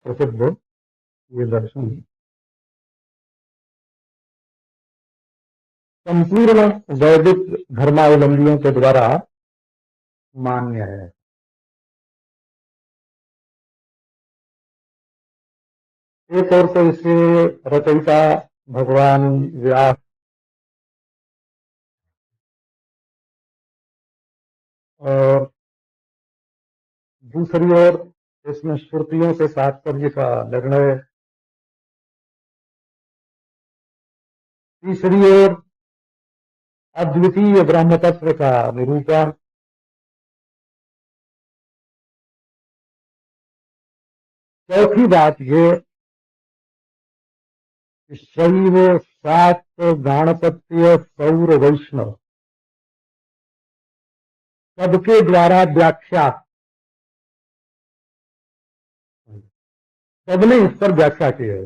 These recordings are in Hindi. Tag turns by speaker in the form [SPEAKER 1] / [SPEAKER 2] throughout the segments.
[SPEAKER 1] प्रसिद्ध ये दर्शन संपूर्ण वैदिक धर्मावलंबियों के द्वारा मान्य है। एक और तो इसके रचयिता भगवान व्यास और दूसरी ओर इसमें श्रुतियों से तात्पर्य का निर्णय, तीसरी ओर अद्वितीय ब्रह्म तत्व का निरूपण, चौथी बात ये शैव शाक्त गाणपत्य सौर वैष्णव सबके द्वारा व्याख्या, सबने इस पर व्याख्या की है।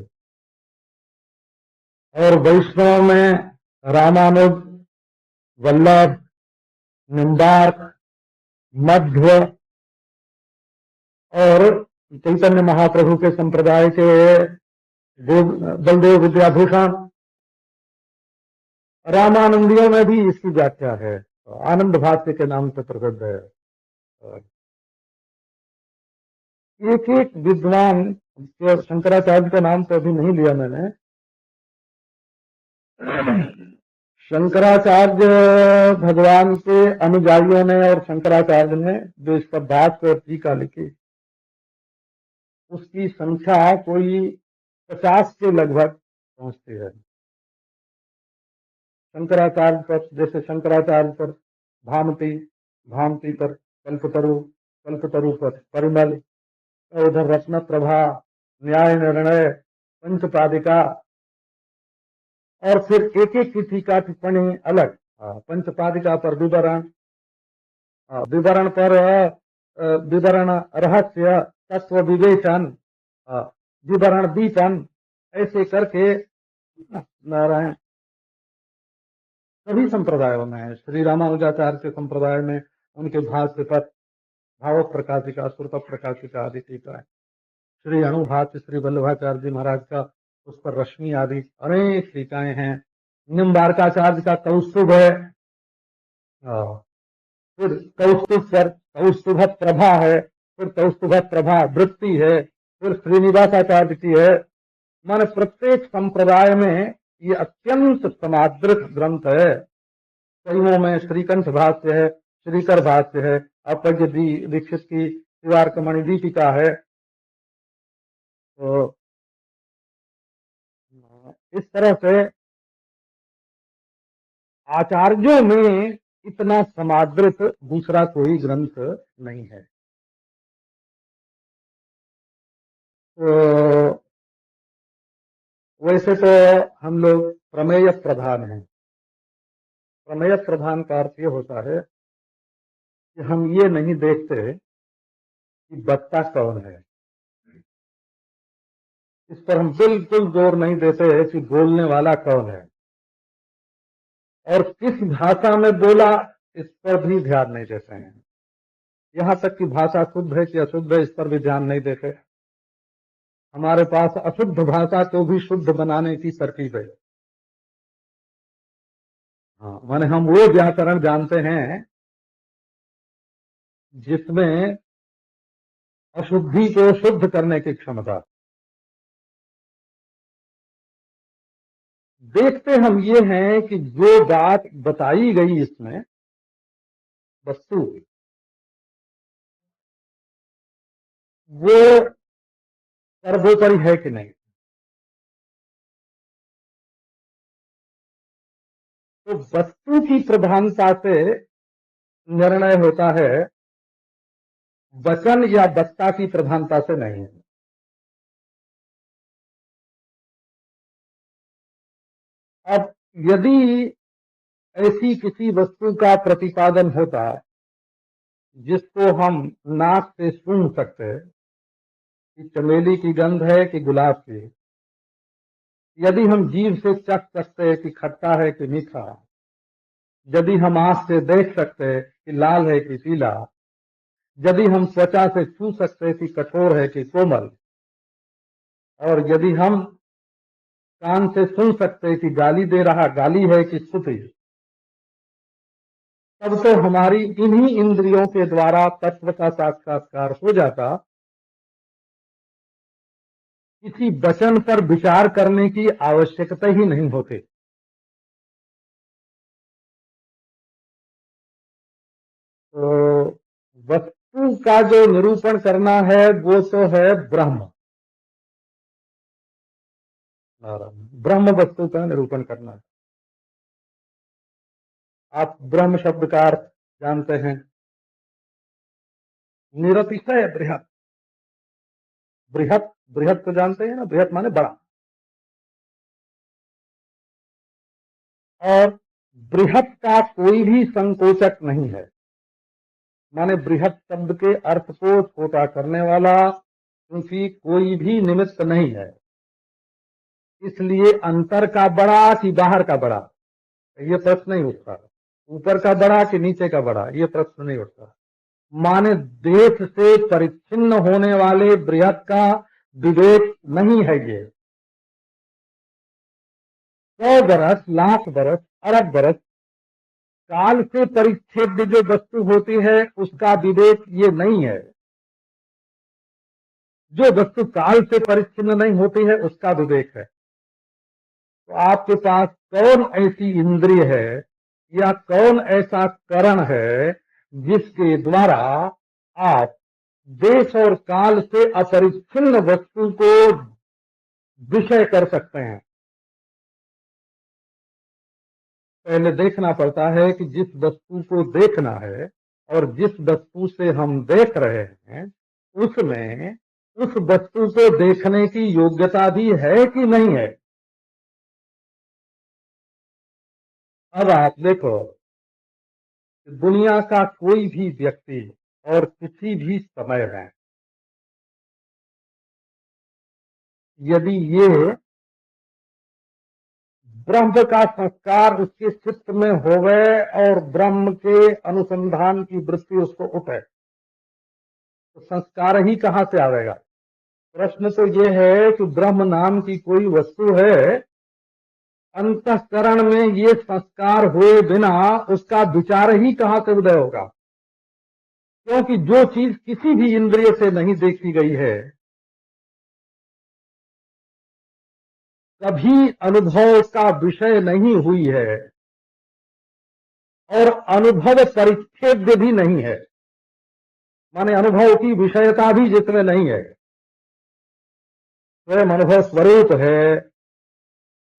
[SPEAKER 1] और वैष्णव में रामानुज, वल्लभ, निम्बार्क, मध्व और चैतन्य महाप्रभु के संप्रदाय के बलदेव विद्याभूषण, रामानंदियों में भी इसकी व्याख्या है, आनंद भाष्य के नाम से प्रसिद्ध है। एक एक विद्वान, शंकराचार्य का नाम तो अभी नहीं लिया मैंने, शंकराचार्य भगवान के अनुयायियों ने और शंकराचार्य ने जो इसका बात और टीका लिखी उसकी संख्या कोई 50 के लगभग पहुंचती है। शंकराचार्य पर, जैसे शंकराचार्य पर भामती, भामती पर कल्पतरु, कल्पतरु पर परिमल, उधर रत्न प्रभा, न्याय निर्णय, पंचपादिका, और फिर एक एक की टीका टिप्पणी अलग, पंचपादिका पर विवरण, विवरण पर विवरण रहस्य, तत्व विवेचन, विवरण दीपन, ऐसे करके नारायण सभी संप्रदायों में है। श्री रामानुजाचार्य के संप्रदाय में उनके भाष्य पर भाव प्रकाशिका, श्रुत प्रकाशिका आदि टीका है। श्री अणुभाष्य श्री वल्लभाचार्य जी महाराज का, उस पर रश्मि आदि अनेक टीकाएं हैं। निम्बार्काचार्य का कौस्तुभ है, फिर कौस्तुभ पर कौस्तुभ प्रभा है, फिर कौस्तुभ प्रभा वृत्ति है, फिर श्रीनिवासाचार्य की है। माने प्रत्येक संप्रदाय में ये अत्यंत समादृत ग्रंथ है। कईयों में श्रीकंठ भाष्य है, श्रीकर भाष्य है, अपज्ञ दीक्षित की शिवार्कमणि दीपिका है। तो इस तरह से आचार्यों में इतना समादृत दूसरा कोई ग्रंथ नहीं है। तो वैसे तो हम लोग प्रमेय प्रधान हैं। प्रमेय प्रधान का अर्थ ये होता है कि हम ये नहीं देखते कि वक्ता कौन है, इस पर हम बिल्कुल जोर नहीं देते कि बोलने वाला कौन है, और किस भाषा में बोला इस पर भी ध्यान नहीं देते हैं। यहां तक कि भाषा शुद्ध है कि अशुद्ध है इस पर भी ध्यान नहीं देते। हमारे पास अशुद्ध भाषा को भी शुद्ध बनाने की तरकीब है। हाँ, माने हम वो व्याकरण जानते हैं जिसमें अशुद्धि को शुद्ध करने की क्षमता। देखते हम ये हैं कि जो बात बताई गई इसमें वस्तु, वो सर्वोपरि है कि नहीं। तो वस्तु की प्रधानता से निर्णय होता है, वचन या वक्ता की प्रधानता से नहीं है। अब यदि ऐसी किसी वस्तु का प्रतिपादन होता जिसको हम नाक से सूंघ सकते हैं कि चमेली की गंध है कि गुलाब की, यदि हम जीभ से चख सकते हैं कि खट्टा है कि मीठा, यदि हम आंख से देख सकते हैं कि लाल है कि पीला, यदि हम त्वचा से छू सकते हैं कि कठोर है कि कोमल, और यदि हम कान से सुन सकते कि गाली दे रहा गाली है कि स्तुति, तब तो हमारी इन्हीं इंद्रियों के द्वारा तत्व का साक्षात्कार हो जाता, किसी वचन पर विचार करने की आवश्यकता ही नहीं होती। तो वस्तु का जो निरूपण करना है वो तो है ब्रह्म, ब्रह्म वस्तु का निरूपण करना है। आप ब्रह्म शब्द का अर्थ जानते हैं, निरतिशय बृहत। बृहत बृहत तो जानते हैं ना, बृहत माने बड़ा। और बृहत का कोई भी संकोचक नहीं है, माने बृहत शब्द के अर्थ को छोटा करने वाला क्योंकि कोई भी निमित्त नहीं है, इसलिए अंतर का बड़ा कि बाहर का बड़ा ये प्रश्न नहीं उठता, ऊपर का बड़ा कि नीचे का बड़ा ये प्रश्न नहीं उठता। माने देश से परिच्छिन्न होने वाले बृहत का विवेक नहीं है। ये 100 बरस, लाख बरस, अरब बरस काल से परिच्छेद जो वस्तु होती है उसका विवेक ये नहीं है। जो वस्तु काल से परिच्छिन्न नहीं होती है उसका विवेक है। तो आपके पास कौन ऐसी इंद्रिय है या कौन ऐसा करण है जिसके द्वारा आप देश और काल से अपरिच्छिन्न वस्तु को विषय कर सकते हैं? पहले देखना पड़ता है कि जिस वस्तु को देखना है और जिस वस्तु से हम देख रहे हैं उसमें उस वस्तु को देखने की योग्यता भी है कि नहीं है। अब आप देखो, दुनिया का कोई भी व्यक्ति और किसी भी समय में यदि ये ब्रह्म का संस्कार उसके चित्त में होवे और ब्रह्म के अनुसंधान की वृत्ति उसको उठे तो संस्कार ही कहां से आवेगा? प्रश्न तो ये है कि ब्रह्म नाम की कोई वस्तु है, अंतःकरण में ये संस्कार हुए बिना उसका विचार ही कहां से उदय होगा? क्योंकि जो चीज किसी भी इंद्रिय से नहीं देखी गई है कभी अनुभव का विषय नहीं हुई है और अनुभव परिच्छेद भी नहीं है, माने अनुभव की विषयता भी जिसमें नहीं है, स्वयं अनुभव स्वरूप है।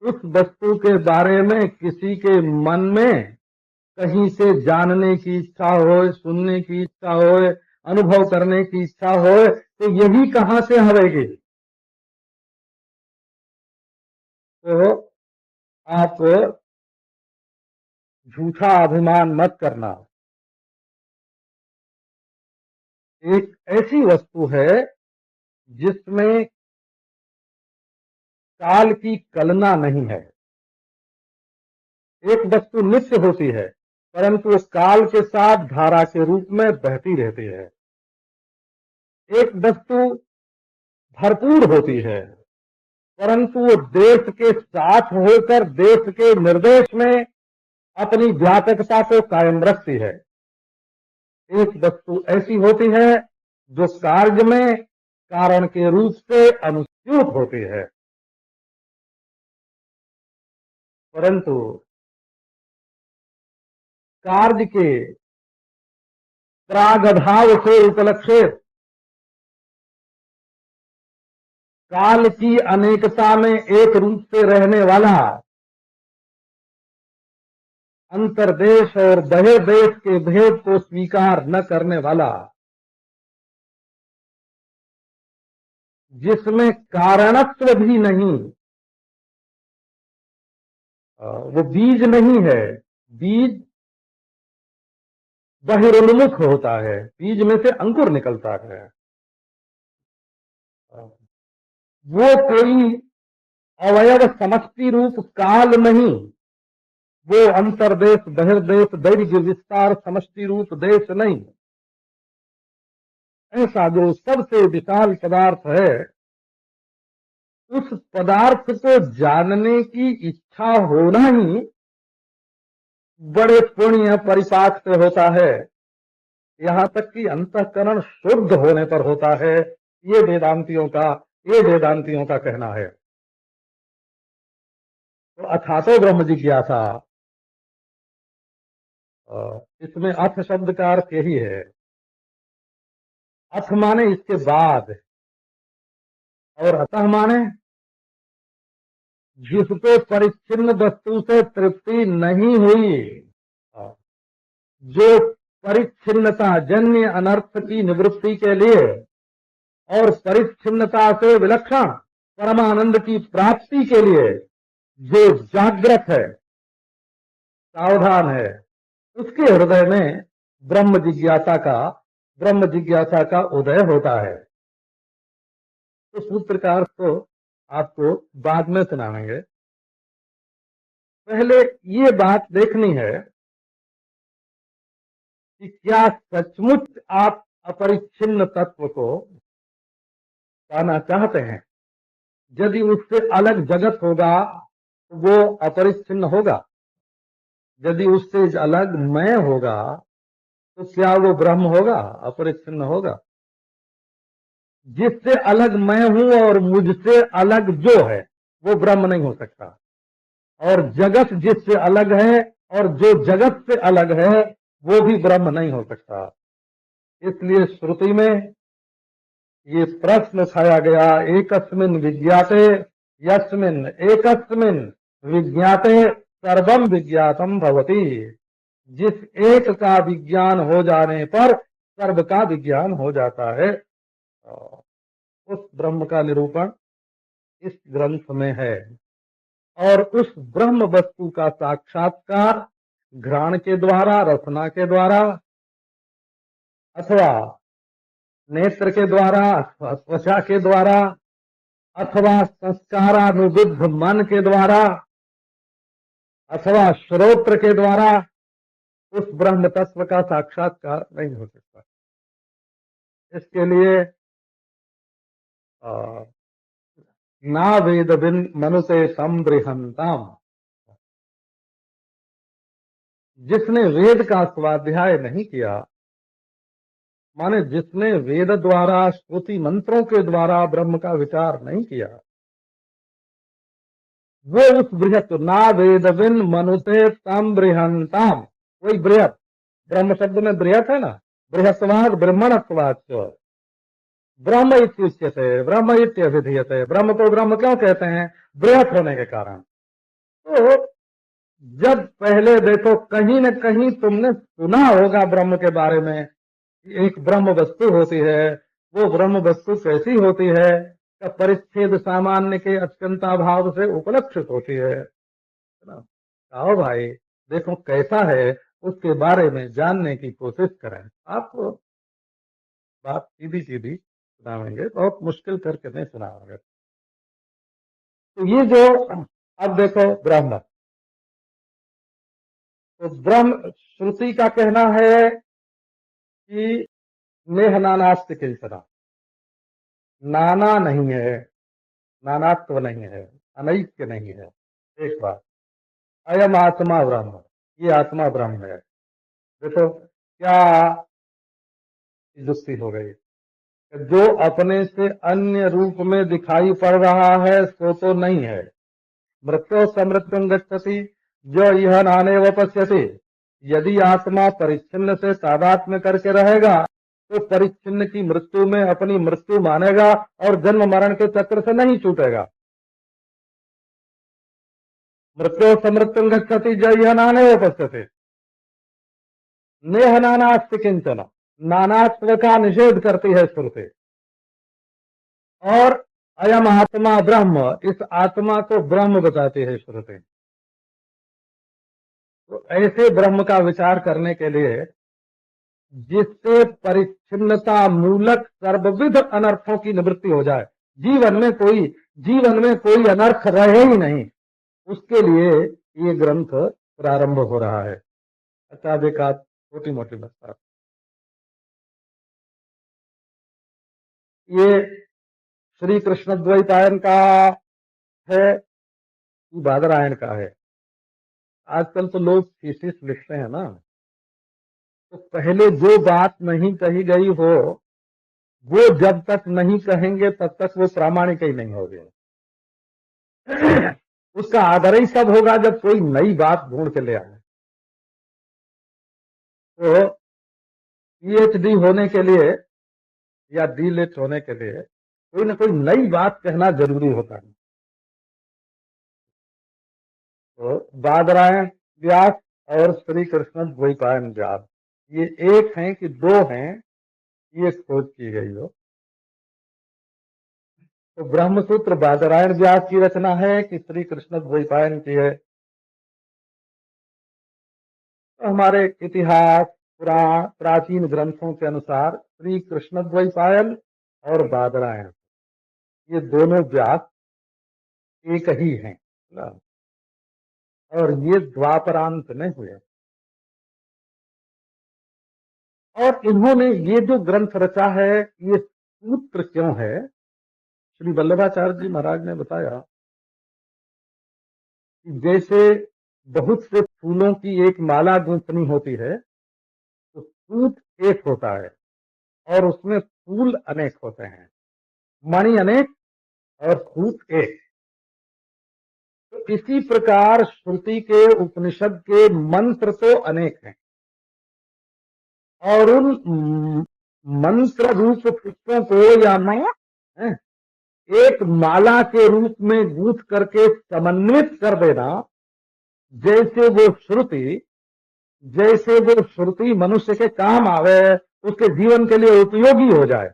[SPEAKER 1] उस वस्तु के बारे में किसी के मन में कहीं से जानने की इच्छा हो, सुनने की इच्छा हो, अनुभव करने की इच्छा हो तो यही कहां से आवेगी? तो आप झूठा अभिमान मत करना। एक ऐसी वस्तु है जिसमें काल की कलना नहीं है। एक वस्तु नित्य होती है परंतु उस काल के साथ धारा के रूप में बहती रहती है। एक वस्तु भरपूर होती है परंतु वो देश के साथ होकर देश के निर्देश में अपनी व्यापकता को कायम रखती है। एक वस्तु ऐसी होती है जो कार्य में कारण के रूप से अनुस्यूत होती है परंतु कार्य के प्रागभाव से उपलक्षित काल की अनेकता में एक रूप से रहने वाला, अंतर्देश और बहिर्देश के भेद को स्वीकार न करने वाला, जिसमें कारणत्व भी नहीं, वो बीज नहीं है। बीज बहिर्मुख होता है, बीज में से अंकुर निकलता है। वो कोई अवयव समष्टि रूप काल नहीं, वो अंतर्देश बहिर्देश दैर्घ्य विस्तार समष्टि रूप देश नहीं। ऐसा जो सबसे विशाल पदार्थ है उस पदार्थ को जानने की इच्छा होना ही बड़े पुण्य परिपाक से होता है। यहाँ तक कि अंतःकरण शुद्ध होने पर होता है, ये वेदांतियों का कहना है। तो अथातो ब्रह्म जिज्ञासा, इसमें अथ शब्द का अर्थ यही है। अथ माने इसके बाद, और अतः माने जिसको परिच्छिन्न वस्तु से तृप्ति नहीं हुई, जो परिच्छिन्नता जन्य अनर्थ की निवृत्ति के लिए और परिच्छिन्नता से विलक्षण परमानंद की प्राप्ति के लिए जो जागृत है, सावधान है, उसके हृदय में ब्रह्म जिज्ञासा का उदय होता है। तो सूत्र का अर्थ तो आपको बाद में सुनाएंगे। पहले ये बात देखनी है कि क्या सचमुच आप अपरिच्छिन्न तत्व को पाना चाहते हैं। यदि उससे अलग जगत होगा तो वो अपरिच्छिन्न होगा, यदि उससे अलग मैं होगा तो क्या वो ब्रह्म होगा, अपरिच्छिन्न होगा। जिससे अलग मैं हूं और मुझसे अलग जो है वो ब्रह्म नहीं हो सकता, और जगत जिससे अलग है और जो जगत से अलग है वो भी ब्रह्म नहीं हो सकता। इसलिए श्रुति में ये प्रश्न उठाया गया, एकस्मिन् विज्ञाते यस्मिन् एकस्मिन् विज्ञाते सर्वम विज्ञातम भवति। जिस एक का विज्ञान हो जाने पर सर्व का विज्ञान हो जाता है। उस ब्रह्म का निरूपण इस ग्रंथ में है, और उस ब्रह्म वस्तु का साक्षात्कार घ्राण के द्वारा, रसना के द्वारा, अथवा नेत्र के द्वारा, अथवा त्वचा के द्वारा, अथवा संस्कारानुविद्ध मन के द्वारा, अथवा श्रोत्र के द्वारा उस ब्रह्म तत्व का साक्षात्कार नहीं हो सकता। इसके लिए ना वेद बिन मनुते तम बृहंताम, जिसने वेद का स्वाध्याय नहीं किया, माने जिसने वेद द्वारा, श्रुति मंत्रों के द्वारा ब्रह्म का विचार नहीं किया, वो उस बृहत, ना वेद बिन मनुते तम बृहंताम, वही बृहत, ब्रह्म शब्द में बृहत है ना, बृहस्वाद ब्रह्मणत्वाद ब्रह्म इत्युच्यते ब्रह्म इत्यभिधीयते। ब्रह्म को ब्रह्म क्यों कहते हैं, बृहत होने के कारण। तो जब पहले देखो कहीं न कहीं तुमने सुना होगा ब्रह्म के बारे में, एक ब्रह्म वस्तु होती है, वो ब्रह्म वस्तु कैसी होती है, का परिच्छेद सामान्य के अत्यंता भाव से उपलक्षित होती है ना। आओ भाई देखो कैसा है, उसके बारे में जानने की कोशिश करें। आप बात सीधी सीधी सुनाएंगे, बहुत मुश्किल करके नहीं सुनाएंगे। तो ये जो अब देखो ब्रह्म, तो ब्रह्म श्रुति का कहना है कि नेह नानास्ति किंचना, नाना नहीं है, नानात्व नहीं है, अनैक्य नहीं है। एक बात, अयम आत्मा ब्रह्म, ये आत्मा ब्रह्म है। देखो क्या जुस्ती हो गई, जो अपने से अन्य रूप में दिखाई पड़ रहा है सो तो नहीं है। मृत्यो समृत्यु गच्छति, जो यह नाने व पश्यति। यदि आत्मा परिच्छिन्न से तादात्म्य करके रहेगा तो परिच्छिन्न की मृत्यु में अपनी मृत्यु मानेगा और जन्म मरण के चक्र से नहीं छूटेगा। मृत्यो समृत्यु गच्छति, जो यह नाने व पश्यति। नेह नानास्ति किंचन, नानात्व का निषेध करती है श्रुति। और अयम आत्मा ब्रह्म, इस आत्मा को ब्रह्म बताती है श्रुति। तो ऐसे ब्रह्म का विचार करने के लिए, जिससे परिच्छिन्नता मूलक सर्वविध अनर्थों की निवृत्ति हो जाए, जीवन में कोई अनर्थ रहे ही नहीं, उसके लिए ये ग्रंथ प्रारंभ हो रहा है। अच्छा देखा, छोटी मोटी बात, ये श्री कृष्ण द्वैपायन का है कि बादरायण का है। आजकल तो लोग थीसिस लिखते हैं ना, तो पहले जो बात नहीं कही गई हो वो जब तक नहीं कहेंगे तब तक वो प्रामाणिक ही नहीं होगी। उसका आदर ही सब होगा जब कोई नई बात ढूंढ के ले आए। तो पीएचडी होने के लिए या डीलिट होने के लिए कोई ना कोई नई बात कहना जरूरी होता है। तो बादरायण व्यास और श्री कृष्ण द्वैपायन व्यास ये एक हैं कि दो हैं, ये खोज की गई हो। तो ब्रह्मसूत्र बादरायण व्यास की रचना है कि श्री कृष्ण द्वैपायन की है? तो हमारे इतिहास पुराण प्राचीन ग्रंथों के अनुसार श्री कृष्ण द्वैपायन और बादरायण ये दोनों व्यास एक ही हैं ना? और ये द्वापरांत में हुए। और इन्होंने ये जो ग्रंथ रचा है ये सूत्र क्यों है? श्री वल्लभाचार्य जी महाराज ने बताया कि जैसे बहुत से फूलों की एक माला गूंथनी होती है तो सूत एक होता है और उसमें फूल अनेक होते हैं, मणि अनेक और सूत एक। तो इसी प्रकार श्रुति के उपनिषद के मंत्र तो अनेक हैं और उन मंत्र रूप पुष्पों को या मैं एक माला के रूप में गूंथ करके समन्वित कर देना, जैसे वो श्रुति मनुष्य के काम आवे, उसके जीवन के लिए उपयोगी हो जाए,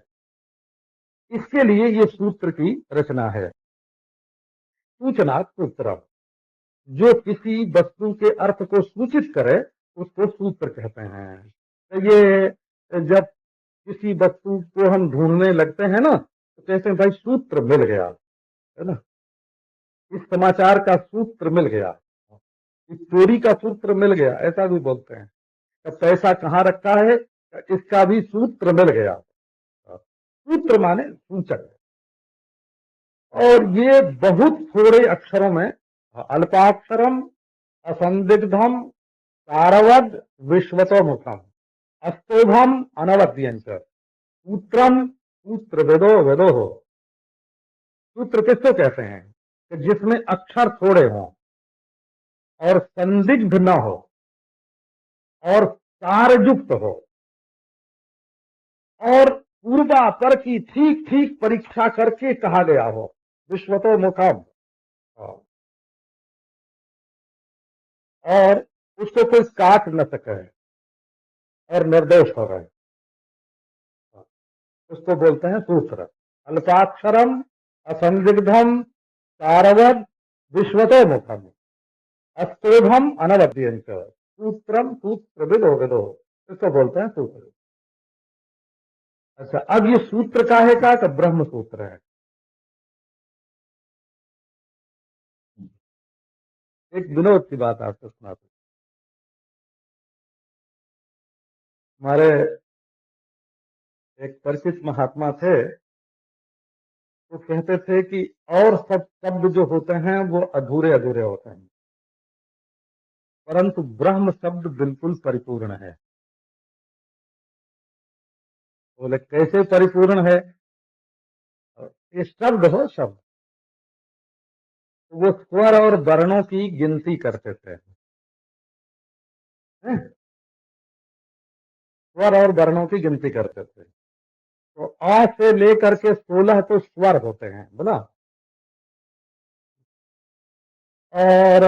[SPEAKER 1] इसके लिए ये सूत्र की रचना है। सूचना सूत्र जो किसी वस्तु के अर्थ को सूचित करे उसको सूत्र कहते हैं। तो ये जब किसी वस्तु को हम ढूंढने लगते हैं ना तो कहते हैं भाई सूत्र मिल गया, है ना, इस समाचार का सूत्र मिल गया, इस चोरी का सूत्र मिल गया, ऐसा भी बोलते हैं। तो पैसा कहाँ रखा है इसका भी सूत्र मिल गया। सूत्र माने सूचक। और ये बहुत थोड़े अक्षरों में अल्पाक्षरम असंदिग्धम सारवद विश्वतोमुखम अस्तोभम अनवद्यंच सूत्रम सूत्र वेदो वेदो हो। सूत्र किसको कहते हैं कि जिसमें अक्षर थोड़े हों और संदिग्ध न हो और सारयुक्त हो और पूर्वापर की ठीक ठीक परीक्षा करके कहा गया हो। विश्वतो मुखम, और उसको कोई काट न सके और निर्दोष हो गए, उसको बोलते हैं सूत्र। अल्पाक्षरम असंदिग्धम सारवद विश्वतो मुखम अस्तोभम अनवद्यंच सूत्रम सूत्र विदो विदो, इसको बोलते हैं सूत्र। अच्छा, अब ये सूत्र काहे का? तो ब्रह्म सूत्र है। एक विनोद की बात आपको सुनाते। हमारे एक परिचित महात्मा थे, वो कहते थे कि और सब शब्द जो होते हैं वो अधूरे अधूरे होते हैं, परंतु ब्रह्म शब्द बिल्कुल परिपूर्ण है। बोले कैसे परिपूर्ण है? ये शब्द हो शब्द, वो स्वर और वर्णों की गिनती करते थे। स्वर और वर्णों की गिनती करते थे। तो आ से लेकर के 16 तो स्वर होते हैं बोला, और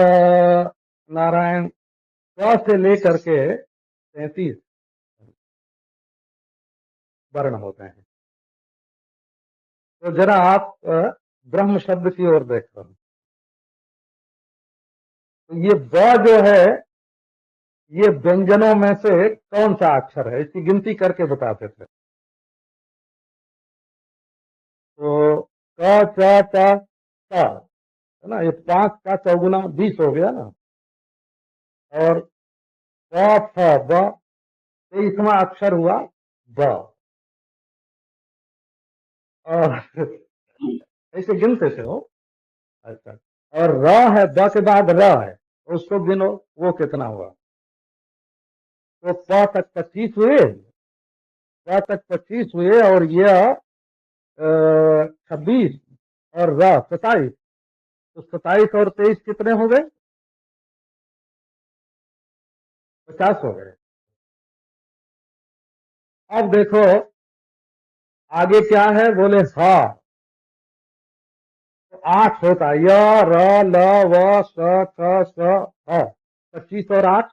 [SPEAKER 1] नारायण क से लेकर के 33 वर्ण होते हैं। तो जरा आप ब्रह्म शब्द की ओर देखो, तो ये ब जो है ये व्यंजनों में से कौन सा अक्षर है, इसकी गिनती करके बताते थे। तो क च च ट है ना, ये 5 का 4 गुना 20 हो गया ना, और क फ ब 23वां अक्षर हुआ ब। और ऐसे गिनते थे वो। अच्छा, और र है, ब के बाद र है, तो उसको गिनो, वो कितना हुआ? तो प तक 25 हुए, प तक 25 हुए, और यह 26, और र 27। तो 27 और 23 कितने हो गए? 50 हो गए। अब देखो आगे क्या है, बोले हाँ, तो 8 होता है, य र ल व स क स ह। 25 और 8,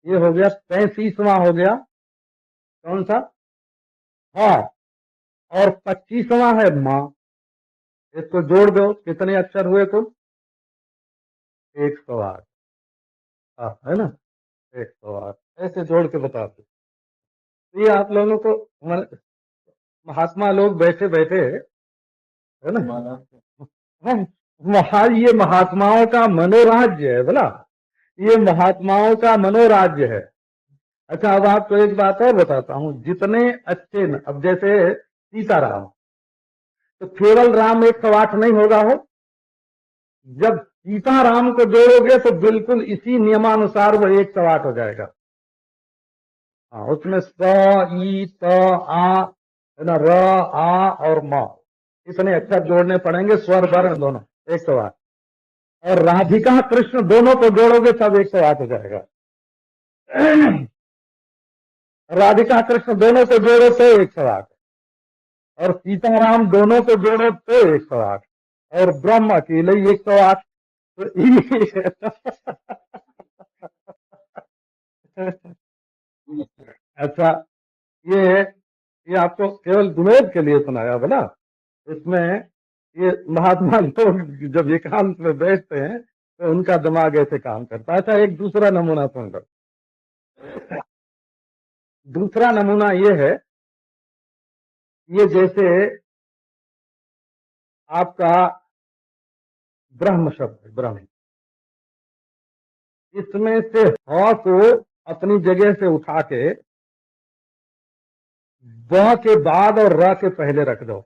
[SPEAKER 1] ये हो गया 35वां हो गया। कौन सा? हाँ। और 25वां है माँ। इसको जोड़ दो, कितने अक्षर हुए कुल? 108। हाँ, है ना, 108। ऐसे जोड़ के बताते। तो ये आप लोगों को महात्मा लोग बैठे बैठे, है ना, ये महात्माओं का मनोराज्य है बोला, ये महात्माओं का मनोराज्य है। अच्छा, अब आपको एक बात और बताता हूँ, जितने अच्छे अब जैसे सीताराम, तो केवल राम 108 नहीं होगा हो। जब सीताराम को जोड़ोगे तो बिल्कुल इसी नियमानुसार वो 108 हो जाएगा। हाँ, उसमें स, ई, त, आ, है ना, र, आ और म, इतने अक्षर जोड़ने पड़ेंगे, स्वर वर्ण दोनों 108। और राधिका कृष्ण दोनों को जोड़ोगे तब 108 हो जाएगा। राधिका कृष्ण दोनों को जोड़ो तो 108, और सीताराम दोनों को जोड़ो तो 108, और ब्रह्म अकेले 108। अच्छा, ये ये आपको केवल विनोद के लिए सुनाया बोला। इसमें ये महात्मा लोग जब एकांत में बैठते हैं तो उनका दिमाग ऐसे काम करता है। अच्छा, एक दूसरा नमूना सुन लो। दूसरा नमूना ये है, ये जैसे आपका ब्रह्म शब्द, ब्रह्म, इसमें से ह को अपनी जगह से उठा के ब के बाद और र के पहले रख दो।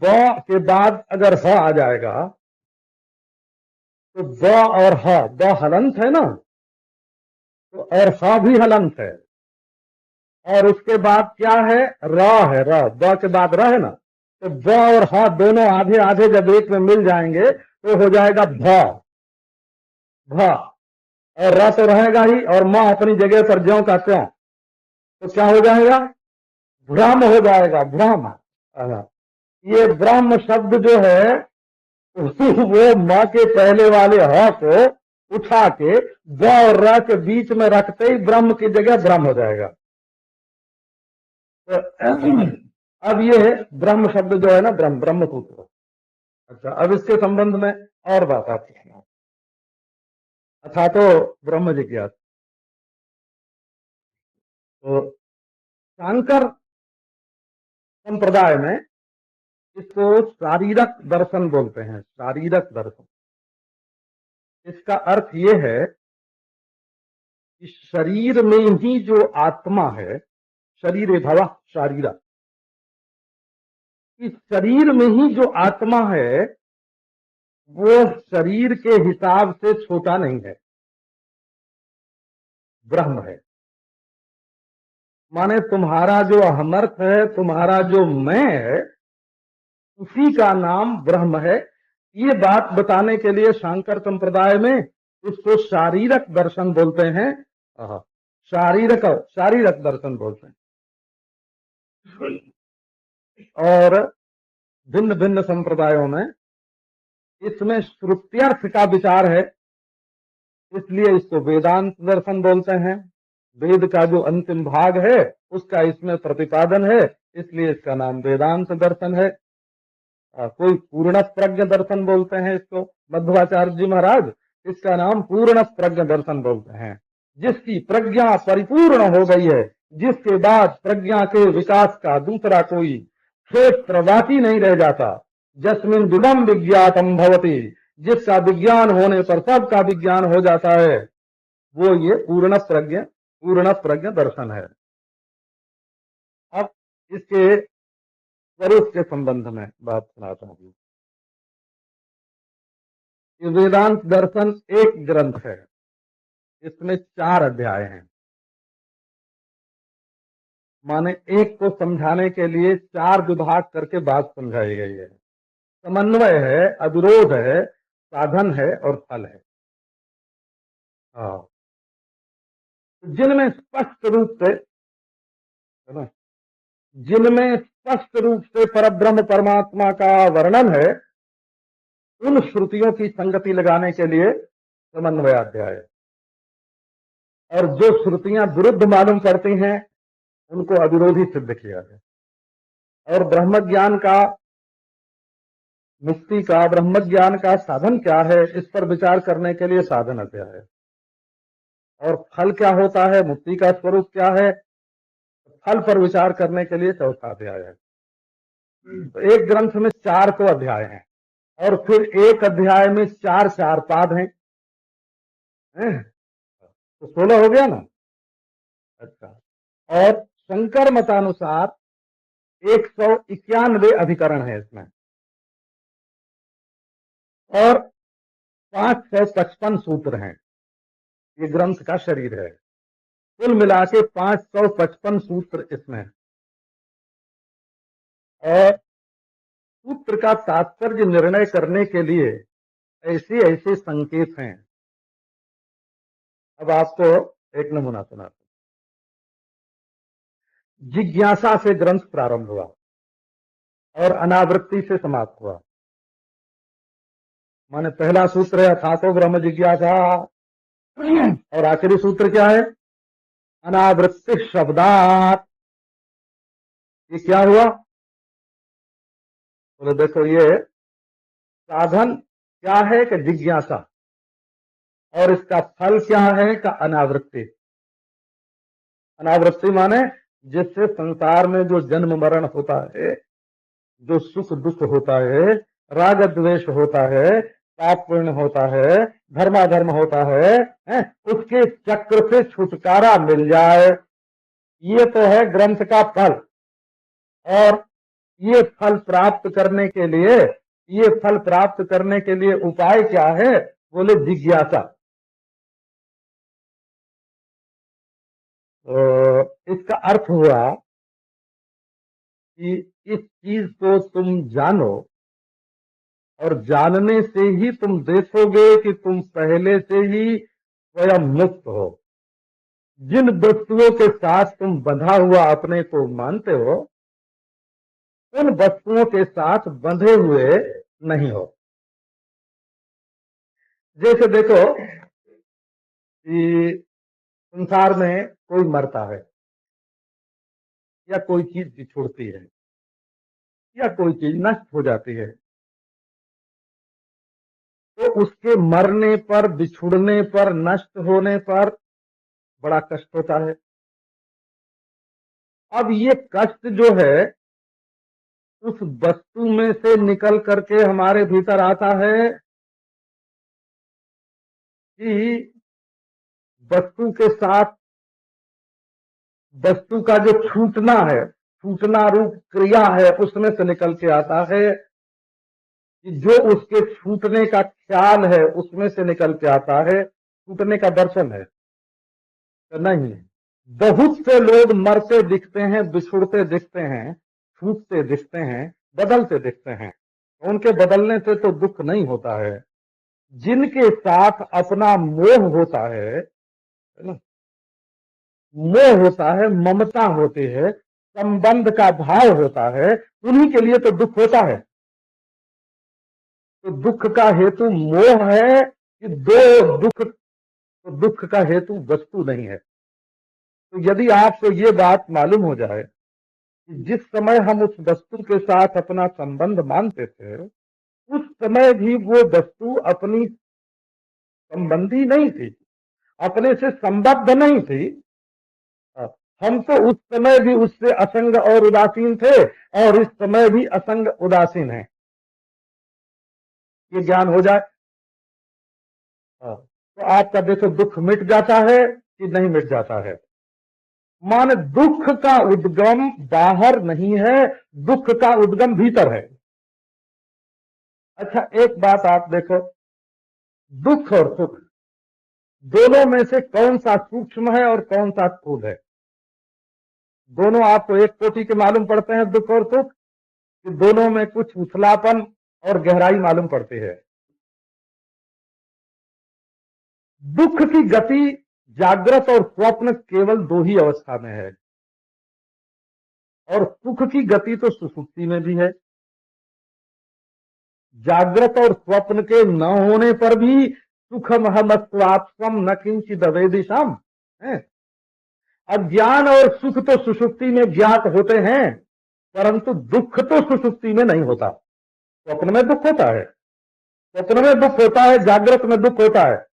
[SPEAKER 1] ब के बाद अगर ह आ जाएगा तो ब और ह, ब हलंत है ना, तो और ह भी हलंत है, और उसके बाद क्या है, र है, र, ब के बाद र है ना, तो ब और ह दोनों आधे आधे जब एक में मिल जाएंगे तो हो जाएगा भ, भ, और र तो रहेगा ही, और म अपनी जगह पर ज्यों का त्यों, तो क्या हो जाएगा? भ्रम हो जाएगा, भ्रम। ये ब्रह्म शब्द जो है वो म के पहले वाले ह को उठा के ब और र के बीच में रखते ही ब्रह्म की जगह ब्रह्म हो जाएगा। तो अब ये ब्रह्म शब्द जो है ना, ब्रह्म, ब्रह्मसूत्र। अच्छा, अब इसके संबंध में और बात आती है। अच्छा, तो ब्रह्म जिज्ञासा, तो शंकर संप्रदाय में इसको शारीरक दर्शन बोलते हैं, शारीरक दर्शन। इसका अर्थ ये है कि शरीर में ही जो आत्मा है, शरीर भव शारीरा, इस शरीर में ही जो आत्मा है वो शरीर के हिसाब से छोटा नहीं है, ब्रह्म है। माने तुम्हारा जो अहमर्थ है, तुम्हारा जो मैं है, उसी का नाम ब्रह्म है। ये बात बताने के लिए शंकर संप्रदाय में इसको शारीरक दर्शन बोलते हैं। शारीरक, शारीरक दर्शन बोलते हैं। और भिन्न भिन्न संप्रदायों में इसमें श्रुत्यर्थ का विचार है, इसलिए इसको वेदांत दर्शन बोलते हैं। वेद का जो अंतिम भाग है उसका इसमें प्रतिपादन है, इसलिए इसका नाम वेदांत दर्शन है। कोई पूर्ण प्रज्ञ दर्शन बोलते हैं इसको, मध्वाचार्य जी महाराज इसका नाम पूर्ण प्रज्ञ दर्शन बोलते हैं। जिसकी प्रज्ञा परिपूर्ण हो गई है, जिसके बाद प्रज्ञा के विकास का दूसरा कोई क्षेत्र बाकी नहीं रह जाता, जस्मिन विदम विज्ञातम भवति, जिसका विज्ञान होने पर सबका विज्ञान हो जाता है, वो ये पूर्ण प्रज्ञ दर्शन है। अब इसके स्वरूप के संबंध में बात सुनाता हूं। ये वेदांत दर्शन एक ग्रंथ है, इसमें 4 अध्याय हैं। माने एक को समझाने के लिए 4 विभाग करके बात समझाई गई है। समन्वय है, अविरोध है, साधन है और फल है। हाँ, जिनमें स्पष्ट रूप से, है ना, जिनमें स्पष्ट रूप से परब्रह्म परमात्मा का वर्णन है, उन श्रुतियों की संगति लगाने के लिए समन्वय अध्याय है। और जो श्रुतियां विरुद्ध मालूम करती हैं, उनको अविरोधी सिद्ध किया है। और ब्रह्म ज्ञान का, मुक्ति का, ब्रह्म ज्ञान का साधन क्या है, इस पर विचार करने के लिए साधन अध्याय है। और फल क्या होता है, मुक्ति का स्वरूप क्या है, फल पर विचार करने के लिए चौथा अध्याय है। तो एक ग्रंथ में 4 तो अध्याय हैं, और फिर एक अध्याय में 4 पाद हैं, तो 16 हो गया ना। अच्छा, और शंकर मतानुसार 191 अधिकरण है इसमें, और 555 सूत्र हैं। ये ग्रंथ का शरीर है। कुल मिला के 555 सूत्र इसमें। और सूत्र का तात्पर्य निर्णय करने के लिए ऐसे ऐसे संकेत हैं। अब आपको एक नमूना सुनाता हूं। जिज्ञासा से ग्रंथ प्रारंभ हुआ और अनावृत्ति से समाप्त हुआ। माने पहला सूत्र है अथातो ब्रह्म जिज्ञासा, और आखिरी सूत्र क्या है, अनावृत्ति शब्दात। ये क्या हुआ, बोले देखो ये साधन क्या है कि जिज्ञासा, और इसका फल क्या है का अनावृत्ति। अनावृत्ति माने जिससे संसार में जो जन्म मरण होता है, जो सुख दुख होता है, राग द्वेष होता है, पाप पुण्य होता है, धर्माधर्म होता है, उसके चक्र से छुटकारा मिल जाए, ये तो है ग्रंथ का फल। और ये फल प्राप्त करने के लिए, ये फल प्राप्त करने के लिए उपाय क्या है, बोले जिज्ञासा। तो इसका अर्थ हुआ कि इस चीज को तुम जानो, और जानने से ही तुम देखोगे कि तुम पहले से ही स्वयं मुक्त हो। जिन वस्तुओं के साथ तुम बंधा हुआ अपने को मानते हो, उन वस्तुओं के साथ बंधे हुए नहीं हो। जैसे देखो कि संसार में कोई मरता है, या कोई चीज बिछुड़ती है, या कोई चीज नष्ट हो जाती है, तो उसके मरने पर, बिछुड़ने पर, नष्ट होने पर बड़ा कष्ट होता है। अब ये कष्ट जो है उस वस्तु में से निकल करके हमारे भीतर आता है कि वस्तु के साथ, वस्तु का जो छूटना है, छूटना रूप क्रिया है, उसमें से निकल के आता है कि जो उसके छूटने का ख्याल है, उसमें से निकल के आता है। छूटने का दर्शन है तो नहीं। बहुत से लोग मरते दिखते हैं, बिछुड़ते दिखते हैं, छूटते दिखते हैं, बदलते दिखते हैं। उनके बदलने से तो दुख नहीं होता है। जिनके साथ अपना मोह होता है ना, मोह होता है, ममता होती है, संबंध का भाव होता है, उन्हीं के लिए तो दुख होता है। तो दुख का हेतु मोह है कि दो दुख, तो दुख का हेतु वस्तु नहीं है। तो यदि आपको ये बात मालूम हो जाए कि जिस समय हम उस वस्तु के साथ अपना संबंध मानते थे, उस समय भी वो वस्तु अपनी संबंधी नहीं थी, अपने से संबद्ध नहीं थी। हम तो उस समय भी उससे असंग और उदासीन थे, और इस समय भी असंग उदासीन है। ये ज्ञान हो जाए तो आपका देखो दुख मिट जाता है कि नहीं मिट जाता है। माने दुख का उद्गम बाहर नहीं है, दुख का उद्गम भीतर है। अच्छा, एक बात आप देखो, दुख और सुख दोनों में से कौन सा सूक्ष्म है और कौन सा स्थूल है? दोनों आपको एक कोटि के मालूम पड़ते हैं, दुख और सुख, कि दोनों में कुछ उथलापन और गहराई मालूम पड़ती है। दुख की गति जागृत और स्वप्न केवल दो ही अवस्था में है, और सुख की गति तो सुषुप्ति में भी है। जागृत और स्वप्न के न होने पर भी सुखमहमत्वात्म न किंचिद अवेदिशम है। अज्ञान और सुख तो सुषुप्ति में ज्ञात होते हैं, परंतु दुख तो सुषुप्ति में नहीं होता। स्वप्न में दुख होता है, स्वप्न में दुख होता है, जागृत में दुख होता है।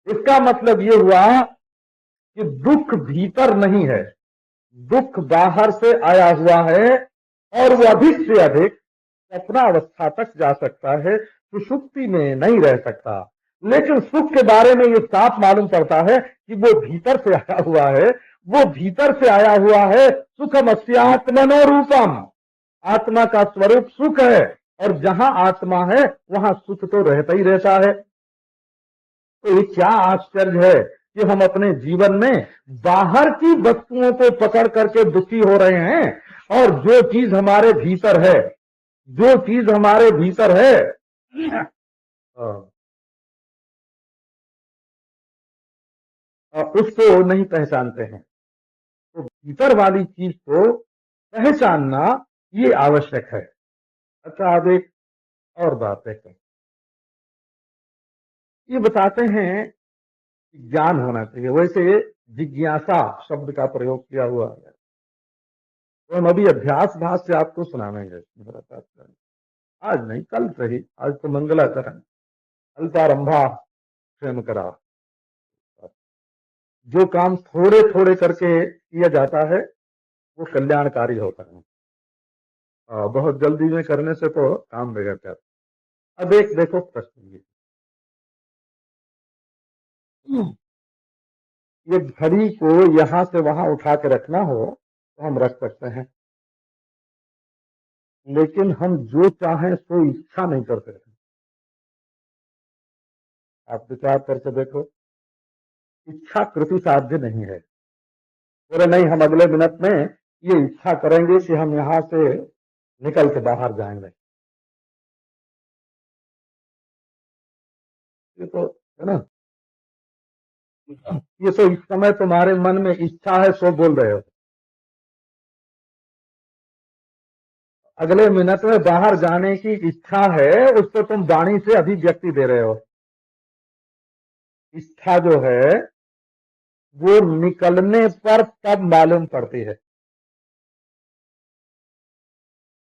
[SPEAKER 1] इसका मतलब ये हुआ कि दुख भीतर नहीं है, दुख बाहर से आया हुआ है, और वो अधिक से अधिक स्वप्नावस्था तक जा सकता है, सुषुप्ति में नहीं रह सकता। लेकिन सुख के बारे में ये साफ मालूम पड़ता है कि वो भीतर से आया हुआ है, वो भीतर से आया हुआ है। सुखमस्यात्मनो रूपम, आत्मा का स्वरूप सुख है, और जहां आत्मा है वहां सुख तो रहता ही रहता है। तो ये क्या आश्चर्य है कि हम अपने जीवन में बाहर की वस्तुओं को पकड़ करके दुखी हो रहे हैं, और जो चीज हमारे भीतर है, जो चीज हमारे भीतर है उसको नहीं पहचानते हैं। तो भीतर वाली चीज को पहचानना ये आवश्यक है। अच्छा, अब एक और बात है, ये बताते हैं कि ज्ञान होना चाहिए। वैसे जिज्ञासा शब्द का प्रयोग किया हुआ है, तो हम अभी अभ्यास भाष से आपको सुनाएंगे। आज नहीं, कल से ही, आज तो मंगलाचरण अल्पारंभा स्वयं करा। जो काम थोड़े थोड़े करके किया जाता है वो कल्याणकारी होता है। बहुत जल्दी में करने से तो काम बिगड़ जाता है। अब एक देखो प्रश्न, ये घड़ी को यहां से वहां उठा के रखना हो तो हम रख सकते हैं, लेकिन हम जो चाहें सो इच्छा नहीं करते। आप विचार करके देखो, इच्छा कृति साध्य नहीं है। बोले नहीं, हम अगले मिनट में ये इच्छा करेंगे कि हम यहां से निकल के बाहर जाएंगे। ये तो है ना, ये तो इस समय तुम्हारे मन में इच्छा है सो बोल रहे हो, अगले मिनट में बाहर जाने की इच्छा है, उसको तुम वाणी से अभिव्यक्ति दे रहे हो। इच्छा जो है वो निकलने पर तब मालूम पड़ती है।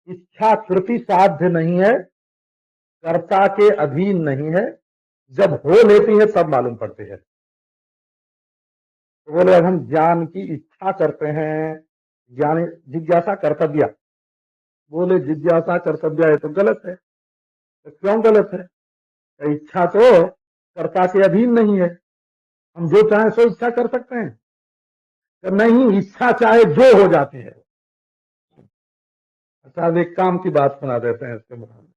[SPEAKER 1] इच्छा कृति साध्य नहीं है, कर्ता के अधीन नहीं है, जब हो लेती है तब मालूम पड़ती है। तो बोले अब हम ज्ञान की इच्छा करते हैं, ज्ञान जिज्ञासा कर्तव्य, बोले जिज्ञासा कर्तव्य है तो गलत है। तो क्यों गलत है? तो इच्छा तो कर्ता के अधीन नहीं है, हम जो चाहे सो इच्छा कर सकते हैं। तो नहीं, इच्छा चाहे जो हो जाती है। अच्छा, अब एक काम की बात सुना देते हैं इसके मुकाबले।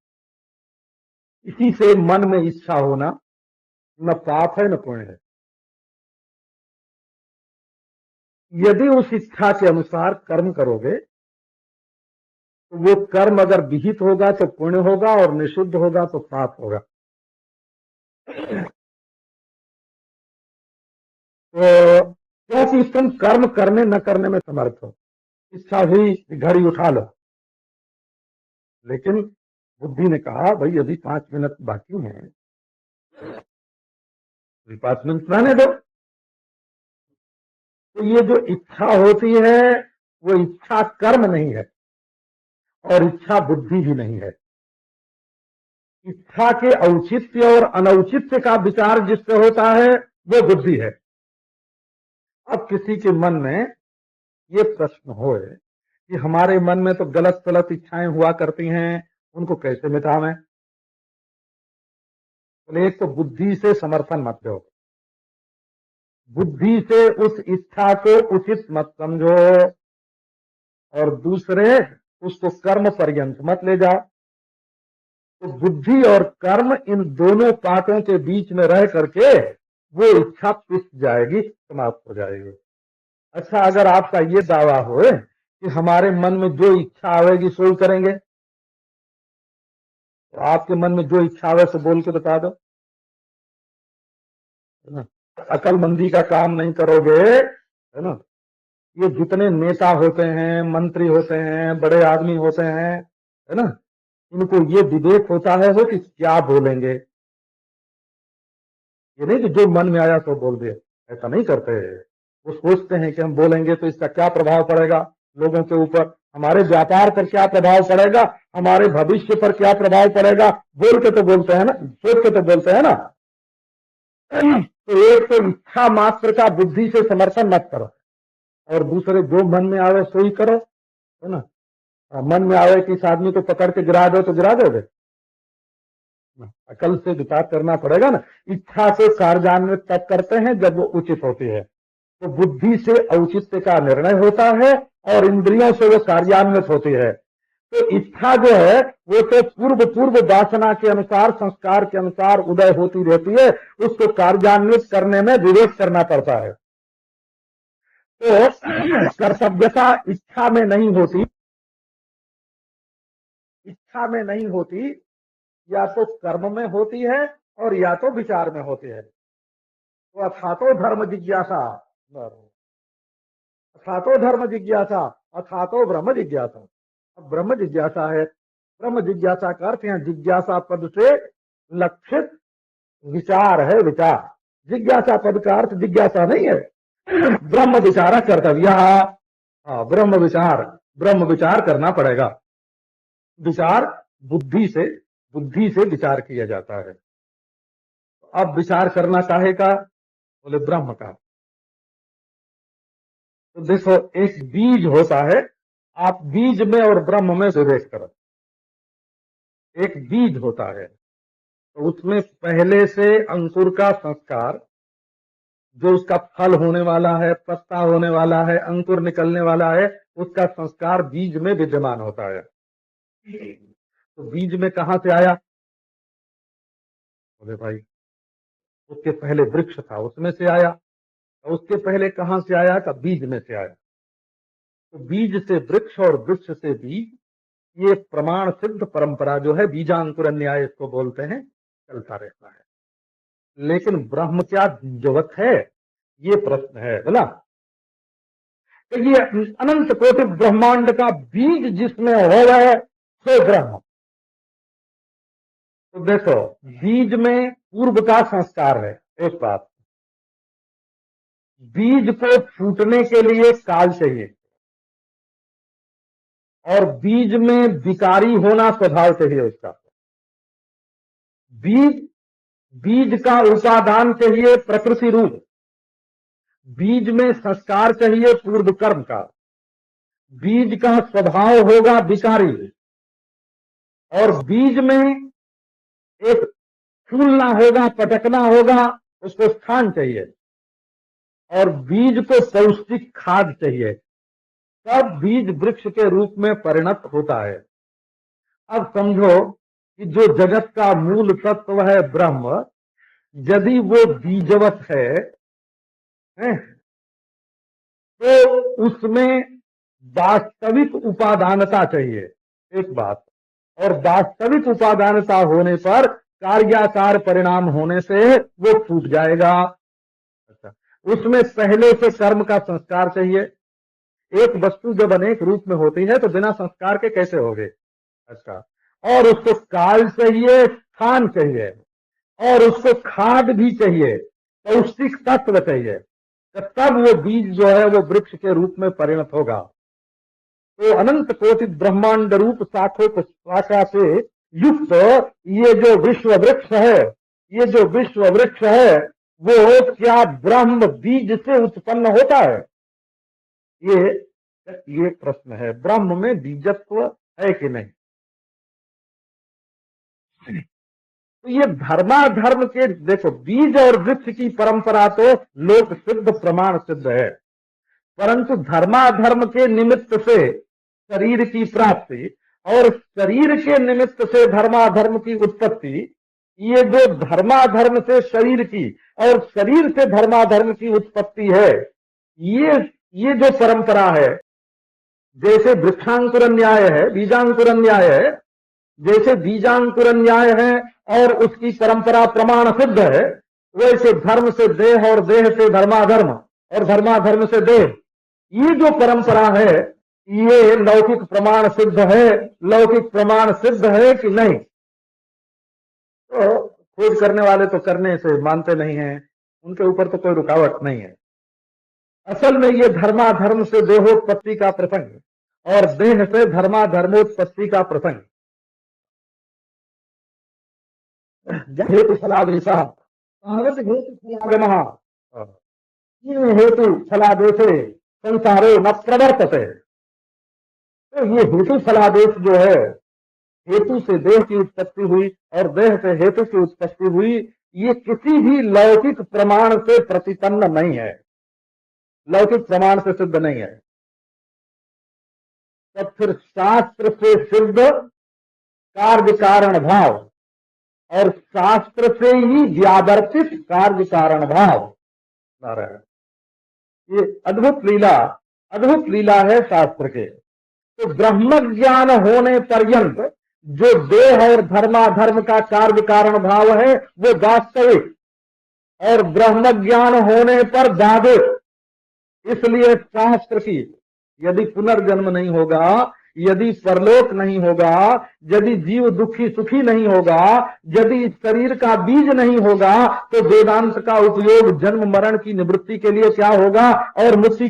[SPEAKER 1] इसी से मन में इच्छा होना न पाप है न पुण्य है। यदि उस इच्छा के अनुसार कर्म करोगे तो वो कर्म अगर विहित होगा तो पुण्य होगा, और निषिद्ध होगा तो पाप होगा। तो क्योंकि तुम कर्म करने न करने में समर्थ हो, इच्छा हुई घड़ी उठा लो, लेकिन बुद्धि ने कहा भाई अभी 5 मिनट बाकी हैं, अभी 5 मिनट रहने दो। तो ये जो इच्छा होती है वो इच्छा कर्म नहीं है, और इच्छा बुद्धि भी नहीं है। इच्छा के औचित्य और अनौचित्य का विचार जिससे होता है वो बुद्धि है। अब किसी के मन में ये प्रश्न हो कि हमारे मन में तो गलत गलत इच्छाएं हुआ करती हैं, उनको कैसे मिटावें? तो एक तो बुद्धि से समर्थन मत दो, बुद्धि से उस इच्छा को उचित मत समझो और दूसरे उसको कर्म पर्यंत मत ले जाओ। तो बुद्धि और कर्म इन दोनों पार्टों के बीच में रह करके वो इच्छा पिस जाएगी, समाप्त हो जाएगी। अच्छा, अगर आपका ये दावा हो कि हमारे मन में जो इच्छा आवेगी सो ही करेंगे, तो आपके मन में जो इच्छा आवे सो बोल के बता दो, है ना। अकलमंदी का काम नहीं करोगे, है ना। ये जितने नेता होते हैं, मंत्री होते हैं, बड़े आदमी होते हैं, है ना, इनको ये विवेक होता है वो कि क्या बोलेंगे। ये नहीं कि जो मन में आया तो बोल दिया, ऐसा नहीं करते। वो सोचते हैं कि हम बोलेंगे तो इसका क्या प्रभाव पड़ेगा लोगों के ऊपर, हमारे व्यापार पर क्या प्रभाव पड़ेगा, हमारे भविष्य पर क्या प्रभाव पड़ेगा। बोल के तो बोलते हैं ना, सोच के तो बोलते हैं ना। तो एक तो इच्छा मात्र का बुद्धि से समर्थन मत करो, और दूसरे जो मन में आवे सो ही करो, है ना। मन में आवे कि इस आदमी को पकड़ के गिरा दो तो गिरा दोगे, अकल से विचार करना पड़ेगा ना। इच्छा से कार्यान्वित तब करते हैं जब वो उचित होती है, तो बुद्धि से औचित्य का निर्णय होता है और इंद्रियों से वो कार्यान्वित होती है। तो इच्छा जो है वो तो पूर्व पूर्व वासना के अनुसार, संस्कार के अनुसार उदय होती रहती है, उसको कार्यान्वित करने में विवेक करना पड़ता है। तो कर्तव्यता इच्छा में नहीं होती, इच्छा में नहीं होती, या तो कर्म में होती है और या तो विचार में होती है। तो अथातो धर्म जिज्ञासा, अथातो धर्म जिज्ञासा, अथातो ब्रह्म जिज्ञासा। अब ब्रह्म जिज्ञासा है, ब्रह्म जिज्ञासा का अर्थ यहाँ जिज्ञासा पद से लक्षित विचार है, विचार। जिज्ञासा पद का अर्थ जिज्ञासा नहीं है, ब्रह्म विचार कर्तव्य। हाँ, ब्रह्म विचार करना पड़ेगा। विचार बुद्धि से विचार किया जाता है। अब विचार करना काहे का, बोले ब्रह्म का। तो देखो, एक बीज होता है, आप बीज में और ब्रह्म में विवेक करो। एक बीज होता है तो उसमें पहले से अंकुर का संस्कार, जो उसका फल होने वाला है, पत्ता होने वाला है, अंकुर निकलने वाला है, उसका संस्कार बीज में विद्यमान होता है। तो बीज में कहां से आया, बोले भाई उसके पहले वृक्ष था उसमें से आया, और उसके पहले कहां से आया का बीज में से आया। तो बीज से वृक्ष और वृक्ष से बीज, ये प्रमाण सिद्ध परंपरा जो है, बीजांकुर न्याय इसको बोलते हैं, चलता रहता है। लेकिन ब्रह्म क्या बीजवत है, ये प्रश्न है, बोला। तो ये अनंत कोटि ब्रह्मांड का बीज जिसमें हो गए सो ब्रह्म। तो देखो, बीज में पूर्व का संस्कार है, एक बात। बीज को फूटने के लिए काल चाहिए, और बीज में विकारी होना स्वभाव चाहिए उसका। बीज का उपादान चाहिए प्रकृति रूप, बीज में संस्कार चाहिए पूर्व कर्म का, बीज का स्वभाव होगा विकारी, और बीज में एक फूलना होगा, पटकना होगा, उसको स्थान चाहिए, और बीज को पौष्टिक खाद चाहिए, तब बीज वृक्ष के रूप में परिणत होता है। अब समझो कि जो जगत का मूल तत्व है ब्रह्म, यदि वो बीजवत है, तो उसमें वास्तविक उपादानता चाहिए, एक बात। और वास्तविक उपादानता होने पर कार्याकार परिणाम होने से वो फूट जाएगा। अच्छा, उसमें पहले से कर्म का संस्कार चाहिए। एक वस्तु जब अनेक रूप में होती है तो बिना संस्कार के कैसे होगे। अच्छा, और उसको काल चाहिए, स्थान चाहिए, और उसको खाद भी चाहिए, पौष्टिक तत्व चाहिए, तो तब वो बीज जो है वो वृक्ष के रूप में परिणत होगा। तो अनंत कोटि ब्रह्मांड रूप शाखा से युक्त ये जो विश्व वृक्ष है, ये जो विश्व वृक्ष है, वो क्या ब्रह्म बीज से उत्पन्न होता है, ये प्रश्न है। ब्रह्म में बीजत्व है कि नहीं। तो ये धर्माधर्म के देखो बीज और वृक्ष की परंपरा तो लोक सिद्ध प्रमाण सिद्ध है, परंतु धर्माधर्म के निमित्त से शरीर की प्राप्ति और शरीर के निमित्त से धर्माधर्म की उत्पत्ति, ये जो धर्माधर्म से शरीर की और शरीर से धर्माधर्म की उत्पत्ति है, ये जो परंपरा है, जैसे वृक्षांकुर न्याय है, बीजांकुर न्याय है, जैसे बीजांकुर न्याय है और उसकी परंपरा प्रमाण सिद्ध है, वैसे धर्म से देह और देह से धर्माधर्म और धर्माधर्म से देह, ये जो परंपरा है ये लौकिक प्रमाण सिद्ध है। लौकिक प्रमाण सिद्ध है कि नहीं? तो खोज करने वाले तो करने से मानते नहीं हैं, उनके ऊपर तो कोई रुकावट नहीं है। असल में ये धर्माधर्म से देहोत्पत्ति का प्रसंग और देह से धर्माधर्मोत्पत्ति का प्रसंग। हेतु फलादेशा हेतु फलादेशे संसारे न प्रवर्तते। तो ये हेतु फलादेश जो है, हेतु से देह की उत्पत्ति हुई और देह से हेतु की उत्पत्ति हुई, ये किसी भी लौकिक प्रमाण से प्रतिपन्न नहीं है, लौकिक प्रमाण से सिद्ध नहीं है। तब फिर शास्त्र से सिद्ध कार्य कारण भाव और शास्त्र से ही व्यावर्तित कार्य कारण भाव, ये अद्भुत लीला है शास्त्र के। तो ब्रह्म ज्ञान होने पर्यंत जो देह और धर्माधर्म का कार्य कारण भाव है वो वास्तविक, और ब्रह्म ज्ञान होने पर बाधित। इसलिए शास्त्र की यदि पुनर्जन्म नहीं होगा, यदि परलोक नहीं होगा, यदि जीव दुखी सुखी नहीं होगा, यदि शरीर का बीज नहीं होगा, तो वेदांत का उपयोग जन्म मरण की निवृत्ति के लिए क्या होगा, और मुक्ति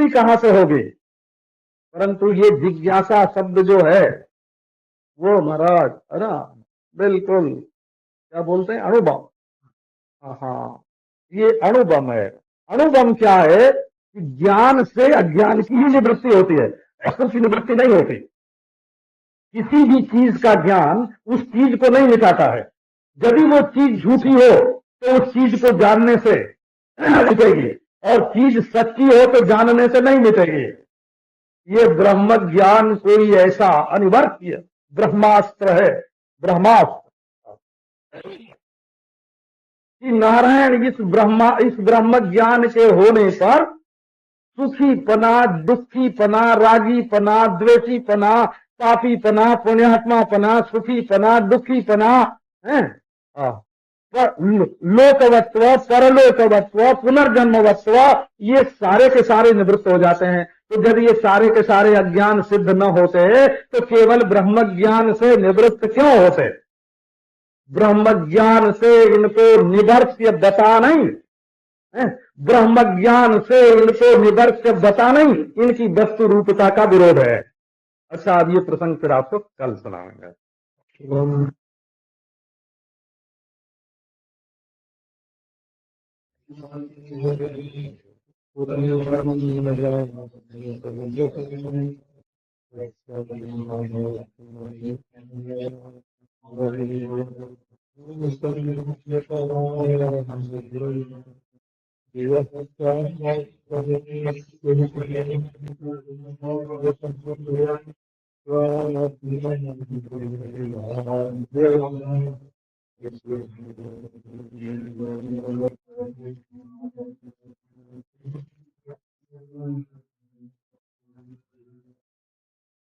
[SPEAKER 1] कहां से होगी? परंतु ये जिज्ञासा शब्द जो है वो महाराज है ना, बिल्कुल क्या बोलते हैं, अणुबम। हाँ, ये अणुबम है। अणुबम क्या है कि ज्ञान से अज्ञान की ही निवृत्ति होती है, उसकी निवृत्ति नहीं होती। किसी भी चीज का ज्ञान उस चीज को नहीं मिटाता है। यदि वो चीज झूठी हो तो उस चीज को जानने से मिटेगी, और चीज सच्ची हो तो जानने से नहीं मिटेगी। ये ब्रह्म ज्ञान कोई ऐसा अनिवार्य ब्रह्मास्त्र है, ब्रह्मास्त्र कि नारायण इस ब्रह्म ज्ञान के होने पर सुखी पना, दुखी पना, रागी पना, द्वेषी पना, पापी पना, पुण्यात्मा पना, सुखी पना, दुखी पना है, लोकवत्व, परलोकवत्व, पुनर्जन्मवत्व, ये सारे के सारे निवृत्त हो जाते हैं। तो जब ये सारे के सारे अज्ञान सिद्ध न होते तो केवल ब्रह्म ज्ञान से निवृत्त क्यों होते? ब्रह्म ज्ञान से इनको निवर्त्य बता नहीं, ब्रह्म ज्ञान से इनको निवर्त्य बता नहीं, इनकी वस्तु रूपता का विरोध है। अच्छा, अब ये प्रसंग फिर आपको कल सुनाएंगे।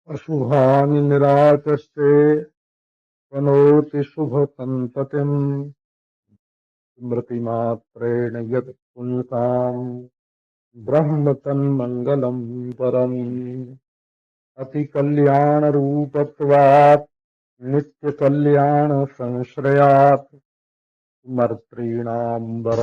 [SPEAKER 1] अशुभानि निराचष्टे तनोति शुभ संततिम् स्मृतिमात्रेण यत् पुंसाम् ब्रह्म तन्मंगलम् परम् अति कल्याण रूपत्वात् नित्य कल्याण संश्रयात् मर्तॄणाम् वर